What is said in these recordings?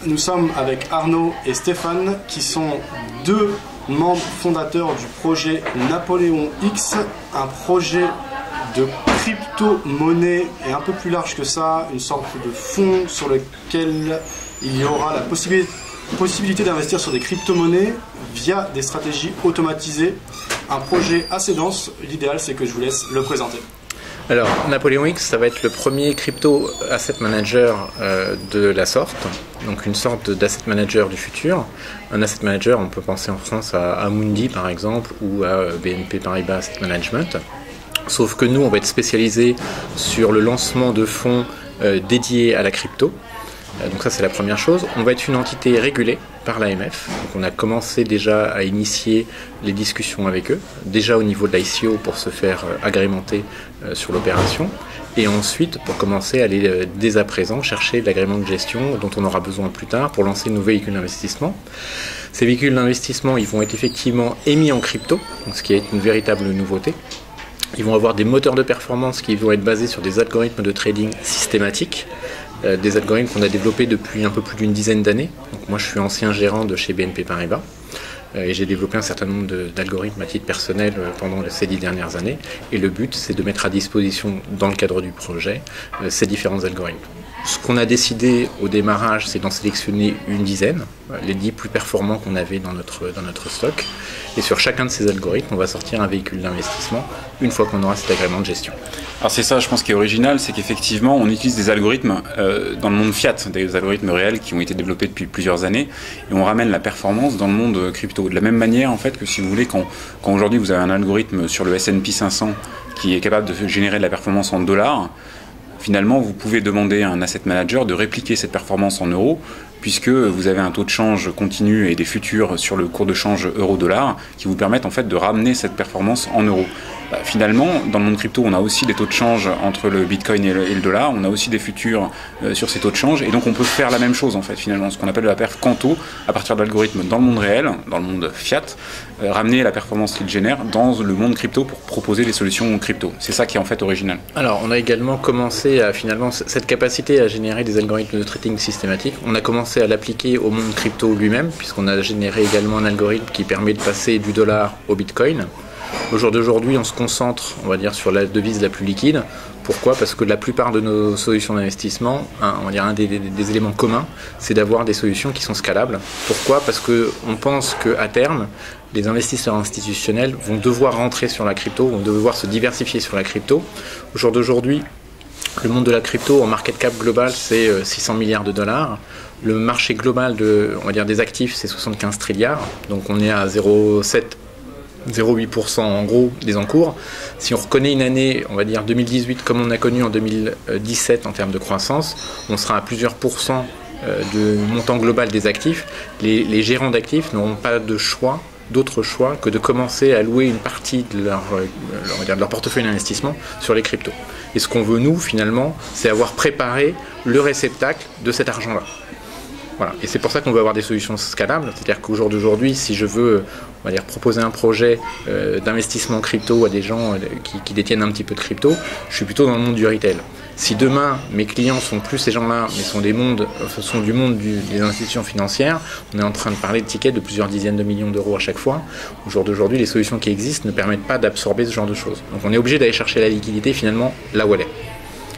nous sommes avec Arnaud et Stéphane qui sont deux membres fondateurs du projet Napoléon X, un projet de crypto-monnaie et un peu plus large que ça, une sorte de fonds sur lequel il y aura la possibilité d'investir sur des crypto-monnaies via des stratégies automatisées. Un projet assez dense, l'idéal c'est que je vous laisse le présenter. Alors, Napoléon X, ça va être le premier crypto asset manager de la sorte, donc une sorte d'asset manager du futur. Un asset manager, on peut penser en France à Amundi par exemple, ou à BNP Paribas Asset Management. Sauf que nous, on va être spécialisé sur le lancement de fonds dédiés à la crypto. Donc ça, c'est la première chose. On va être une entité régulée par l'AMF. Donc on a commencé déjà à initier les discussions avec eux, déjà au niveau de l'ICO pour se faire agrémenter sur l'opération. Et ensuite, pour commencer à aller dès à présent chercher l'agrément de gestion dont on aura besoin plus tard pour lancer nos véhicules d'investissement. Ces véhicules d'investissement, ils vont être effectivement émis en crypto, donc ce qui est une véritable nouveauté. Ils vont avoir des moteurs de performance qui vont être basés sur des algorithmes de trading systématiques, des algorithmes qu'on a développés depuis un peu plus d'une dizaine d'années. Donc moi je suis ancien gérant de chez BNP Paribas et j'ai développé un certain nombre d'algorithmes à titre personnel pendant ces 10 dernières années. Et le but c'est de mettre à disposition dans le cadre du projet ces différents algorithmes. Ce qu'on a décidé au démarrage, c'est d'en sélectionner une dizaine, les 10 plus performants qu'on avait dans notre stock. Et sur chacun de ces algorithmes, on va sortir un véhicule d'investissement une fois qu'on aura cet agrément de gestion. Alors c'est ça, je pense, qui est original, c'est qu'effectivement, on utilise des algorithmes dans le monde fiat, des algorithmes réels qui ont été développés depuis plusieurs années, et on ramène la performance dans le monde crypto. De la même manière, en fait, que si vous voulez, quand aujourd'hui vous avez un algorithme sur le S&P 500 qui est capable de générer de la performance en dollars, finalement, vous pouvez demander à un asset manager de répliquer cette performance en euros, puisque vous avez un taux de change continu et des futurs sur le cours de change euro-dollar qui vous permettent en fait de ramener cette performance en euros. Finalement, dans le monde crypto, on a aussi des taux de change entre le Bitcoin et le dollar, on a aussi des futurs sur ces taux de change, et donc on peut faire la même chose en fait, finalement, ce qu'on appelle la perf Canto, à partir d'algorithmes dans le monde réel, dans le monde fiat, ramener la performance qu'il génère dans le monde crypto pour proposer des solutions crypto. C'est ça qui est en fait original. Alors, on a également commencé à finalement cette capacité à générer des algorithmes de trading systématique. On a commencé à l'appliquer au monde crypto lui-même, puisqu'on a généré également un algorithme qui permet de passer du dollar au Bitcoin. Au jour d'aujourd'hui, on se concentre, on va dire, sur la devise la plus liquide. Pourquoi ? Parce que la plupart de nos solutions d'investissement, on va dire un des éléments communs, c'est d'avoir des solutions qui sont scalables. Pourquoi ? Parce qu'on pense qu'à terme, les investisseurs institutionnels vont devoir rentrer sur la crypto, vont devoir se diversifier sur la crypto. Au jour d'aujourd'hui, le monde de la crypto en market cap global, c'est 600 milliards de dollars. Le marché global on va dire, des actifs, c'est 75 trilliards. Donc on est à 0,8% en gros des encours. Si on reconnaît une année, on va dire 2018 comme on a connu en 2017 en termes de croissance, on sera à plusieurs pourcents de montant global des actifs. Les gérants d'actifs n'auront pas d'autre choix que de commencer à louer une partie de leur portefeuille d'investissement sur les cryptos. Et ce qu'on veut nous finalement, c'est avoir préparé le réceptacle de cet argent-là. Voilà. Et c'est pour ça qu'on veut avoir des solutions scalables, c'est-à-dire qu'au jour d'aujourd'hui, si je veux on va dire, proposer un projet d'investissement crypto à des gens qui détiennent un petit peu de crypto, je suis plutôt dans le monde du retail. Si demain, mes clients sont plus ces gens-là, mais sont du monde des institutions financières, on est en train de parler de tickets de plusieurs dizaines de millions d'euros à chaque fois. Au jour d'aujourd'hui, les solutions qui existent ne permettent pas d'absorber ce genre de choses. Donc on est obligé d'aller chercher la liquidité finalement là où elle est.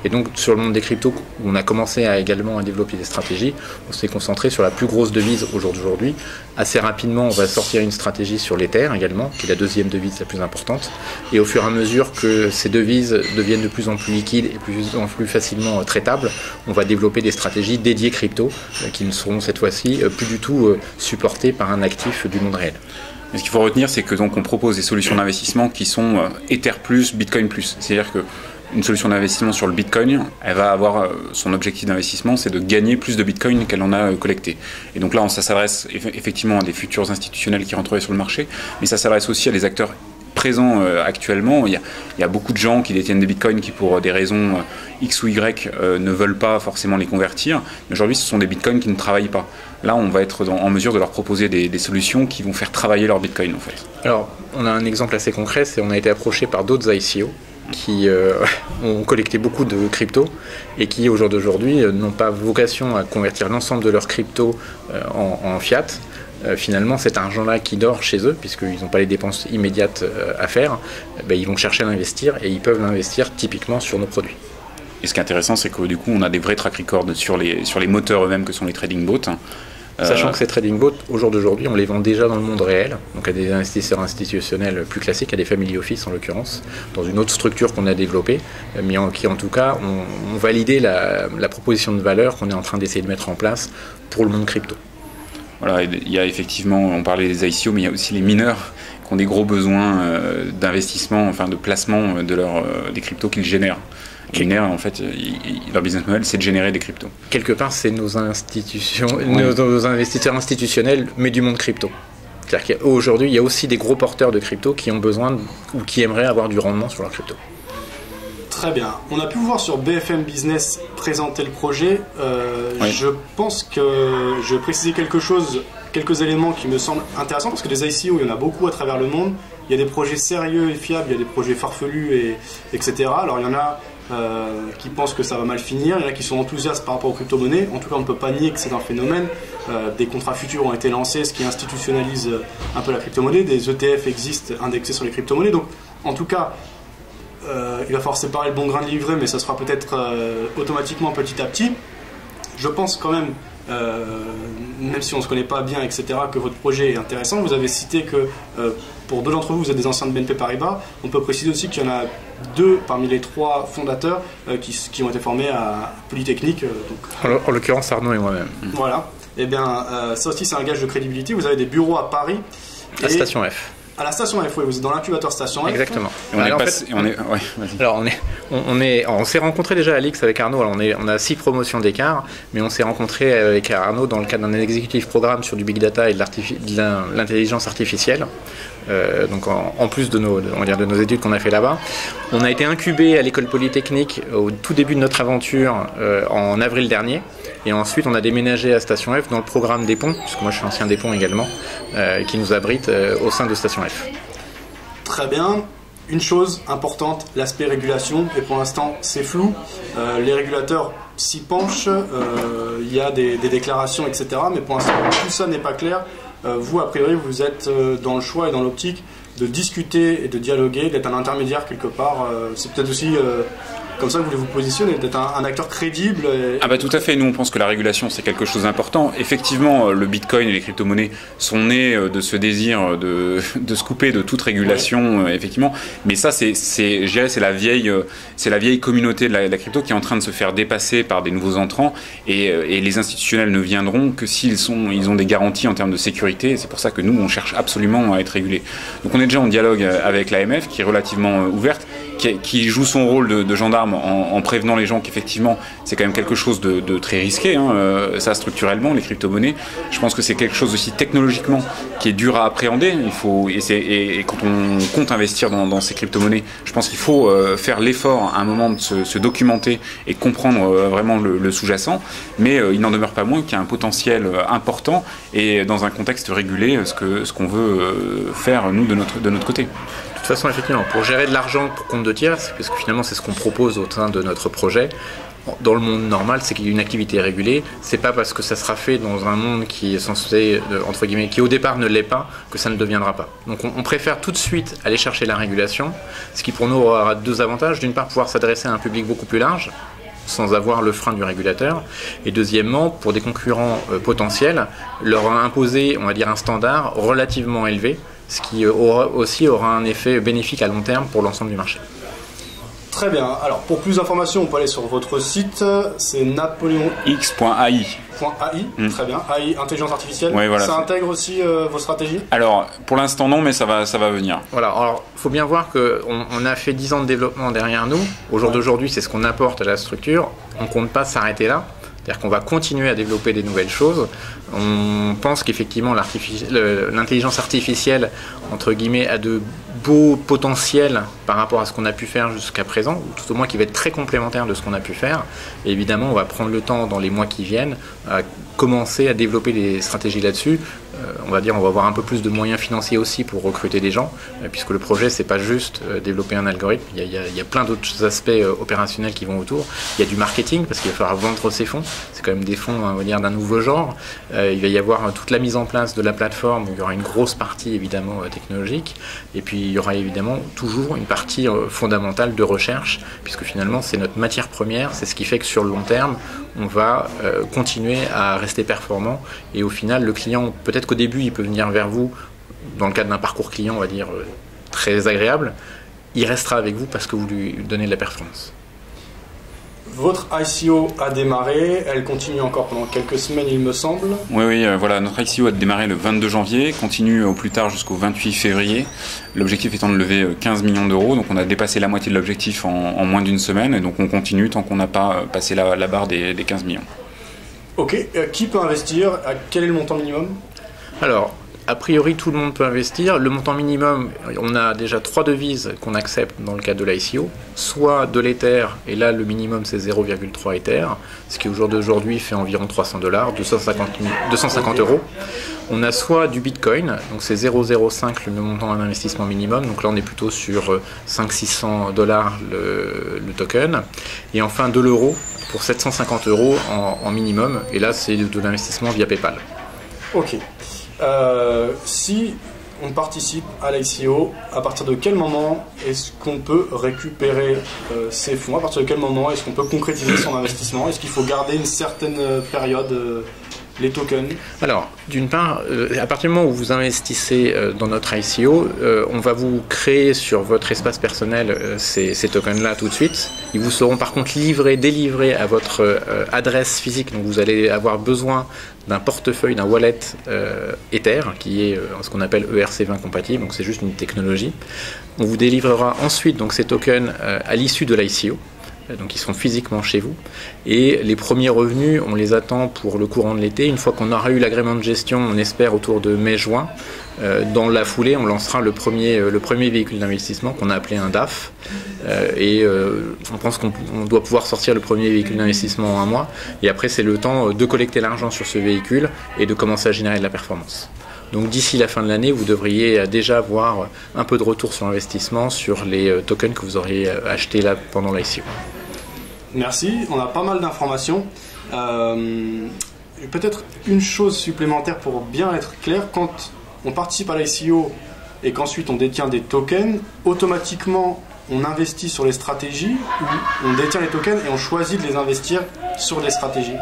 Et donc sur le monde des cryptos, où on a commencé également à développer des stratégies, on s'est concentré sur la plus grosse devise au jour d'aujourd'hui. Assez rapidement, on va sortir une stratégie sur l'Ether également, qui est la deuxième devise la plus importante. Et au fur et à mesure que ces devises deviennent de plus en plus liquides et de plus en plus facilement traitables, on va développer des stratégies dédiées crypto, qui ne seront cette fois-ci plus du tout supportées par un actif du monde réel. Et ce qu'il faut retenir, c'est que donc on propose des solutions d'investissement qui sont Ether+, Bitcoin+. C'est-à-dire que une solution d'investissement sur le Bitcoin, elle va avoir son objectif d'investissement, c'est de gagner plus de Bitcoin qu'elle en a collecté. Et donc là, ça s'adresse effectivement à des futurs institutionnels qui rentreraient sur le marché, mais ça s'adresse aussi à des acteurs présents actuellement. Il y a beaucoup de gens qui détiennent des bitcoins qui, pour des raisons X ou Y, ne veulent pas forcément les convertir. Mais aujourd'hui, ce sont des bitcoins qui ne travaillent pas. Là, on va être en mesure de leur proposer des solutions qui vont faire travailler leur bitcoin, en fait. Alors, on a un exemple assez concret, c'est on a été approché par d'autres ICO qui ont collecté beaucoup de crypto et qui, au jour d'aujourd'hui, n'ont pas vocation à convertir l'ensemble de leurs cryptos en fiat. Finalement, cet argent-là qui dort chez eux, puisqu'ils n'ont pas les dépenses immédiates à faire, ils vont chercher à l'investir et ils peuvent l'investir typiquement sur nos produits. Et ce qui est intéressant, c'est que du coup, on a des vrais track records sur les moteurs eux-mêmes que sont les trading bots. Sachant que ces trading bots, au jour d'aujourd'hui, on les vend déjà dans le monde réel, donc à des investisseurs institutionnels plus classiques, à des family office en l'occurrence, dans une autre structure qu'on a développée, mais qui en tout cas ont validé la proposition de valeur qu'on est en train d'essayer de mettre en place pour le monde crypto. Voilà, il y a effectivement, on parlait des ICO, mais il y a aussi les mineurs qui ont des gros besoins d'investissement, enfin de placement des cryptos qu'ils génèrent. Les mineurs, en fait, leur business model, c'est de générer des cryptos. Quelque part, c'est nos investisseurs institutionnels, mais du monde crypto. C'est-à-dire qu'aujourd'hui, il y a aussi des gros porteurs de crypto qui ont besoin ou qui aimeraient avoir du rendement sur leur crypto. Très bien. On a pu voir sur BFM Business présenter le projet. Oui. Je pense que je vais préciser quelques éléments qui me semblent intéressants parce que des ICO, il y en a beaucoup à travers le monde. Il y a des projets sérieux et fiables, il y a des projets farfelus, etc. Alors il y en a qui pensent que ça va mal finir, il y en a qui sont enthousiastes par rapport aux crypto-monnaies. En tout cas, on ne peut pas nier que c'est un phénomène. Des contrats futurs ont été lancés, ce qui institutionnalise un peu la crypto-monnaie. Des ETF existent indexés sur les crypto-monnaies. Donc, en tout cas, il va falloir séparer le bon grain de l'ivraie, mais ça sera peut-être automatiquement petit à petit. Je pense quand même, même si on ne se connaît pas bien, etc., que votre projet est intéressant. Vous avez cité que pour deux d'entre vous, vous êtes des anciens de BNP Paribas. On peut préciser aussi qu'il y en a deux parmi les trois fondateurs qui ont été formés à Polytechnique. En l'occurrence, Arnaud et moi-même. Voilà. Et bien, ça aussi, c'est un gage de crédibilité. Vous avez des bureaux à Paris. À Station F. À la Station F, oui, vous êtes dans l'incubateur Station F. Exactement. On s'est rencontrés déjà à l'X avec Arnaud. Alors on a 6 promotions d'écart, mais on s'est rencontrés avec Arnaud dans le cadre d'un exécutif programme sur du big data et de l'intelligence artificielle. Donc en plus de nos études qu'on a fait là-bas, on a été incubé à l'école Polytechnique au tout début de notre aventure en avril dernier. Et ensuite, on a déménagé à Station F dans le programme des ponts, puisque moi je suis ancien des ponts également, qui nous abrite au sein de Station F. Très bien. Une chose importante, l'aspect régulation, et pour l'instant c'est flou. Les régulateurs s'y penchent, il y a des déclarations, etc. Mais pour l'instant tout ça n'est pas clair. Vous, a priori, vous êtes dans le choix et dans l'optique de discuter et de dialoguer, d'être un intermédiaire quelque part. C'est peut-être aussi comme ça que vous voulez vous positionner, d'être un acteur crédible. Ah bah tout à fait, nous on pense que la régulation c'est quelque chose d'important. Effectivement, le Bitcoin et les crypto-monnaies sont nés de ce désir de se couper de toute régulation, effectivement. Mais ça, je dirais, c'est la vieille communauté de la crypto qui est en train de se faire dépasser par des nouveaux entrants. Et les institutionnels ne viendront que s'ils ont des garanties en termes de sécurité. C'est pour ça que nous, on cherche absolument à être régulés. Donc on est déjà en dialogue avec l'AMF, qui est relativement ouverte, qui joue son rôle de gendarme en prévenant les gens qu'effectivement c'est quand même quelque chose de très risqué, ça structurellement, les crypto-monnaies. Je pense que c'est quelque chose aussi technologiquement qui est dur à appréhender. Et quand on compte investir dans ces crypto-monnaies, je pense qu'il faut faire l'effort à un moment de se documenter et comprendre vraiment le sous-jacent. Mais il n'en demeure pas moins qu'il y a un potentiel important et dans un contexte régulé, ce qu'on veut faire nous de notre côté. De toute façon, effectivement, pour gérer de l'argent pour compte de tiers, parce que finalement c'est ce qu'on propose au sein de notre projet, dans le monde normal, c'est qu'il y ait une activité régulée. C'est pas parce que ça sera fait dans un monde qui est censé, entre guillemets, qui au départ ne l'est pas, que ça ne deviendra pas. Donc on préfère tout de suite aller chercher la régulation, ce qui pour nous aura deux avantages. D'une part, pouvoir s'adresser à un public beaucoup plus large, sans avoir le frein du régulateur, et deuxièmement, pour des concurrents potentiels, leur imposer, on va dire, un standard relativement élevé, ce qui aura un effet bénéfique à long terme pour l'ensemble du marché. Très bien. Alors, pour plus d'informations, on peut aller sur votre site, c'est napoleonx.ai. Très bien. AI, intelligence artificielle. Ouais, voilà, ça intègre aussi vos stratégies? Alors, pour l'instant non, mais ça va venir. Voilà. Alors, il faut bien voir qu'on a fait 10 ans de développement derrière nous. Au jour d'aujourd'hui, c'est ce qu'on apporte à la structure. On ne compte pas s'arrêter là. C'est-à-dire qu'on va continuer à développer des nouvelles choses. On pense qu'effectivement l'intelligence artificielle, entre guillemets, a de beaux potentiels par rapport à ce qu'on a pu faire jusqu'à présent, ou tout au moins qui va être très complémentaire de ce qu'on a pu faire. Et évidemment, on va prendre le temps dans les mois qui viennent à commencer à développer des stratégies là-dessus, on va dire, on va avoir un peu plus de moyens financiers aussi pour recruter des gens, puisque le projet, c'est pas juste développer un algorithme, il y a plein d'autres aspects opérationnels qui vont autour. Il y a du marketing, parce qu'il va falloir vendre ces fonds. C'est quand même des fonds, on va dire, d'un nouveau genre. Il va y avoir toute la mise en place de la plateforme, où il y aura une grosse partie, évidemment, technologique. Et puis, il y aura évidemment toujours une partie fondamentale de recherche, puisque finalement, c'est notre matière première. C'est ce qui fait que sur le long terme, on va continuer à rester performant. Et au final, le client, peut-être qu'au début, il peut venir vers vous, dans le cadre d'un parcours client, on va dire, très agréable. Il restera avec vous parce que vous lui donnez de la performance. Votre ICO a démarré, elle continue encore pendant quelques semaines, il me semble. Oui, voilà, notre ICO a démarré le 22 janvier, continue au plus tard jusqu'au 28 février. L'objectif étant de lever 15 millions d'euros, donc on a dépassé la moitié de l'objectif en moins d'une semaine, et donc on continue tant qu'on n'a pas passé la barre des 15 millions. Ok, qui peut investir? Quel est le montant minimum? Alors, a priori, tout le monde peut investir. Le montant minimum, on a déjà 3 devises qu'on accepte dans le cadre de l'ICO. Soit de l'Ether, et là le minimum c'est 0,3 Ether, ce qui au jour d'aujourd'hui fait environ $300, 250 euros. On a soit du Bitcoin, donc c'est 0,05 le montant d'investissement minimum, donc là on est plutôt sur 500-600 $, le token. Et enfin de l'euro pour 750 euros en minimum, et là c'est de l'investissement via PayPal. Ok. Si on participe à l'ICO, à partir de quel moment est-ce qu'on peut récupérer ces fonds? À partir de quel moment est-ce qu'on peut concrétiser son investissement? Est-ce qu'il faut garder une certaine période les tokens? Alors, d'une part, à partir du moment où vous investissez dans notre ICO, on va vous créer sur votre espace personnel ces tokens-là tout de suite. Ils vous seront par contre délivrés à votre adresse physique. Donc vous allez avoir besoin d'un portefeuille, d'un wallet Ether, qui est ce qu'on appelle ERC20 compatible, donc c'est juste une technologie. On vous délivrera ensuite donc, ces tokens à l'issue de l'ICO. Donc ils sont physiquement chez vous, et les premiers revenus on les attend pour le courant de l'été. Une fois qu'on aura eu l'agrément de gestion, on espère autour de mai-juin. Dans la foulée on lancera le premier véhicule d'investissement qu'on a appelé un DAF, et on pense qu'on doit pouvoir sortir le premier véhicule d'investissement en 1 mois, et après c'est le temps de collecter l'argent sur ce véhicule et de commencer à générer de la performance. Donc d'ici la fin de l'année, vous devriez déjà avoir un peu de retour sur investissement sur les tokens que vous auriez achetés là pendant l'ICO. Merci, on a pas mal d'informations. Peut-être une chose supplémentaire pour bien être clair, quand on participe à l'ICO et qu'ensuite on détient des tokens, automatiquement on investit sur les stratégies, ou on détient les tokens et on choisit de les investir sur les stratégies?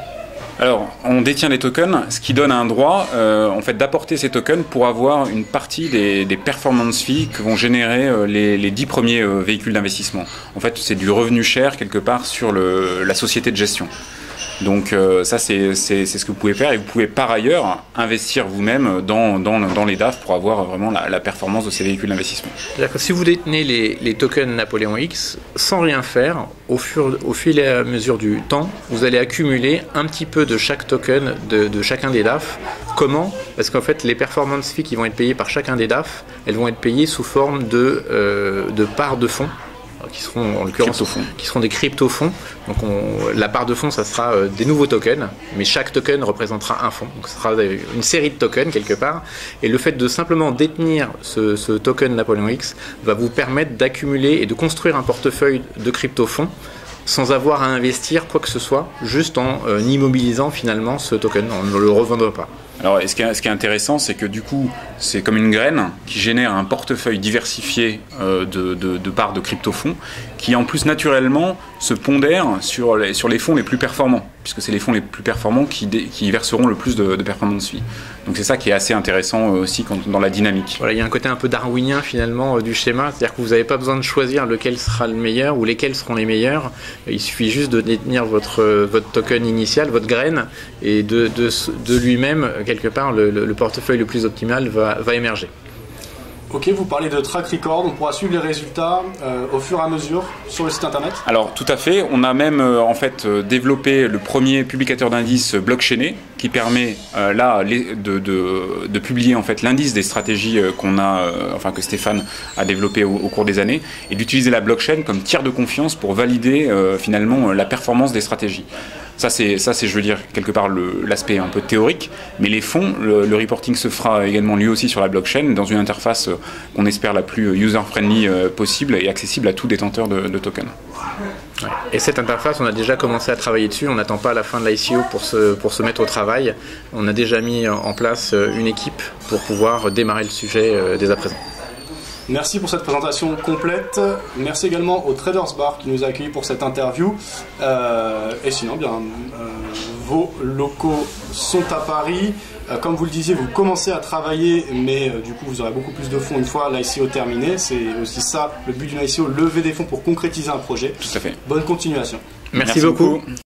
Alors, on détient les tokens, ce qui donne un droit en fait, d'apporter ces tokens pour avoir une partie des performance fees que vont générer les 10 premiers véhicules d'investissement. En fait, c'est du revenu share quelque part sur la société de gestion. Donc ça, c'est ce que vous pouvez faire, et vous pouvez par ailleurs investir vous-même dans les DAF pour avoir vraiment la performance de ces véhicules d'investissement. C'est-à-dire que si vous détenez les tokens Napoléon X, sans rien faire, au fil et à mesure du temps, vous allez accumuler un petit peu de chaque token de chacun des DAF. Comment? Parce qu'en fait, les performance fees qui vont être payées par chacun des DAF, elles vont être payées sous forme de parts de fonds, qui seront en l'occurrence qui seront des crypto-fonds. Donc la part de fonds, ça sera des nouveaux tokens, mais chaque token représentera un fonds. Donc ce sera une série de tokens quelque part. Et le fait de simplement détenir ce token Napoléon X va vous permettre d'accumuler et de construire un portefeuille de crypto-fonds sans avoir à investir quoi que ce soit, juste en immobilisant finalement ce token, en ne le revendant pas. Alors, ce qui est intéressant, c'est que du coup, c'est comme une graine qui génère un portefeuille diversifié de parts de crypto-fonds qui, en plus, naturellement, se pondère sur les fonds les plus performants, puisque c'est les fonds les plus performants qui verseront le plus de performance fee. Donc, c'est ça qui est assez intéressant aussi dans la dynamique. Voilà, il y a un côté un peu darwinien, finalement, du schéma, c'est-à-dire que vous n'avez pas besoin de choisir lequel sera le meilleur ou lesquels seront les meilleurs. Il suffit juste de détenir votre token initial, votre graine, et de lui-même, quelque part, le portefeuille le plus optimal va émerger. Ok, vous parlez de track record, on pourra suivre les résultats au fur et à mesure sur le site internet? Alors tout à fait, on a même en fait développé le premier publicateur d'indices blockchainé qui permet de publier en fait l'indice des stratégies que Stéphane a développé au cours des années, et d'utiliser la blockchain comme tiers de confiance pour valider finalement la performance des stratégies. Ça c'est, je veux dire, quelque part l'aspect un peu théorique, mais les fonds, le reporting se fera également lui aussi sur la blockchain, dans une interface qu'on espère la plus user-friendly possible et accessible à tout détenteur de tokens. Ouais. Et cette interface, on a déjà commencé à travailler dessus, on n'attend pas la fin de l'ICO pour se mettre au travail. On a déjà mis en place une équipe pour pouvoir démarrer le sujet dès à présent. Merci pour cette présentation complète. Merci également au Traders Bar qui nous a accueillis pour cette interview. Et sinon, vos locaux sont à Paris. Comme vous le disiez, vous commencez à travailler, mais du coup, vous aurez beaucoup plus de fonds une fois l'ICO terminé. C'est aussi ça, le but d'une ICO, lever des fonds pour concrétiser un projet. Tout à fait. Bonne continuation. Merci beaucoup.